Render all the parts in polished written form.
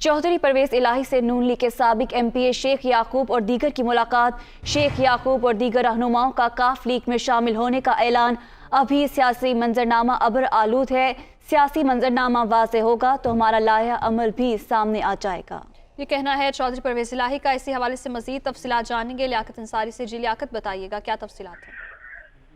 चौधरी परवेज इलाही से नून लीग के साबिक एमपीए शेख याकूब और दीगर की मुलाकात। शेख याकूब और दीगर रहनुमाओं का काफ लीग में शामिल होने का ऐलान। अभी सियासी मंजरनामा अबर आलूद है। सियासी मंजरनामा वाज़ेह होगा तो हमारा लाया अमल भी सामने आ जाएगा, ये कहना है चौधरी परवेज इलाही का। इसी हवाले से मजीद तफसीलात जानेंगे लियाकत अंसारी से। जी लियाकत, बताइएगा क्या तफसीलात हैं?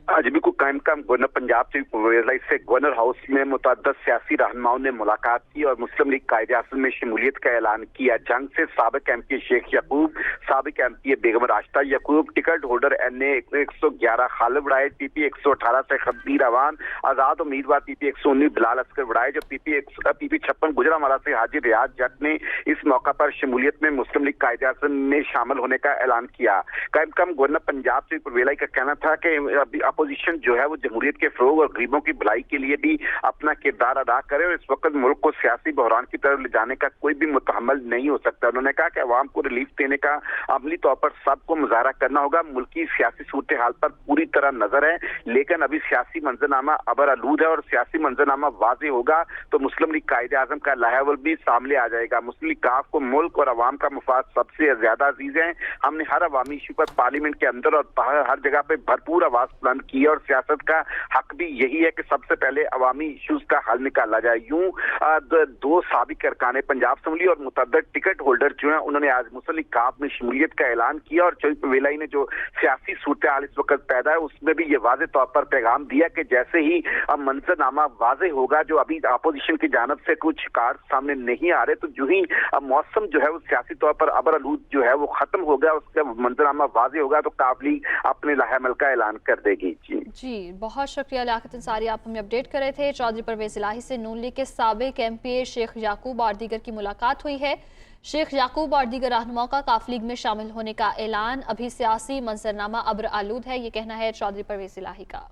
आज भी को कायम गवर्नर पंजाब से गवर्नर हाउस में मुतअद्दिद सियासी रहनुमाओं ने मुलाकात की और मुस्लिम लीग कायदे-ए-आज़म में शमूलियत का ऐलान किया। जंग से साबिक एमपी शेख याकूब, साबिक MP Begum Rashida Yaqoob, ticket holder NA 111 Khalid वड़ाए, पीपी 118 से खब्बीर अवान, आजाद उम्मीदवार पीपी 119 बिलाल अस्कर वड़ाए, जो पीपी 56 गुजरांवाला से हाजी रियाज जट ने इस मौका पर शमूलियत में मुस्लिम लीग कायदे-ए-आज़म में शामिल होने का ऐलान किया। कायम गवर्नर पंजाब से परवेज का कहना था कि अपोजिशन जो है वो जमहूरियत के फरोग और गरीबों की भलाई के लिए भी अपना किरदार अदा करे और इस वक्त मुल्क को सियासी बहरान की तरफ ले जाने का कोई भी मुतहम्मल नहीं हो सकता। उन्होंने कहा कि अवाम को रिलीफ देने का अमली तौर पर सबको मुजाहरा करना होगा। मुल्क की सियासी सूरत हाल पर पूरी तरह नजर है, लेकिन अभी सियासी मंजरनामा अबर आलूद है और सियासी मंजरनामा वाज़ेह होगा तो मुस्लिम लीग कायदे-ए-आज़म का लाहेवल भी सामने आ जाएगा। मुस्लिम लीग काफ को मुल्क और अवाम का मफाद सबसे ज्यादा अजीज है। हमने हर अवामी इशू पर पार्लियामेंट के अंदर और बाहर हर जगह पे भरपूर आवाज बुलंद की और सियासत का हक भी यही है कि सबसे पहले अवामी इश्यूज का हल निकाला जाए। यूं दो साबिक अरकान पंजाब असम्बली और मुतअद्दिद टिकट होल्डर जो हैं उन्होंने आज मुस्लिम लीग काफ में शमूलियत का ऐलान किया और चौधरी परवेज इलाही ने जो सियासी सूरत हाल इस वक्त पैदा है उसमें भी ये वाज़ेह तौर पर पैगाम दिया कि जैसे ही मंजरनामा वाज़ेह होगा, जो अभी अपोजिशन की जानब से कुछ कार्ड सामने नहीं आ रहे, तो जो ही मौसम जो है वो सियासी तौर पर अबर आलूद जो है वो खत्म हो गया, उसका मंजरनामा वाज़ेह होगा तो काफ लीग अपने लाहेमल का ऐलान कर देगी। जी बहुत शुक्रिया लियाकत अंसारी, आप हमें अपडेट कर रहे थे। चौधरी परवेज इलाही से नून लीग के साबिक एमपीए शेख याकूब और दीगर की मुलाकात हुई है। शेख याकूब और दीगर रहनुमाओं का काफ लीग में शामिल होने का ऐलान। अभी सियासी मंजरनामा अब्र आलूद है, ये कहना है चौधरी परवेज इलाही का।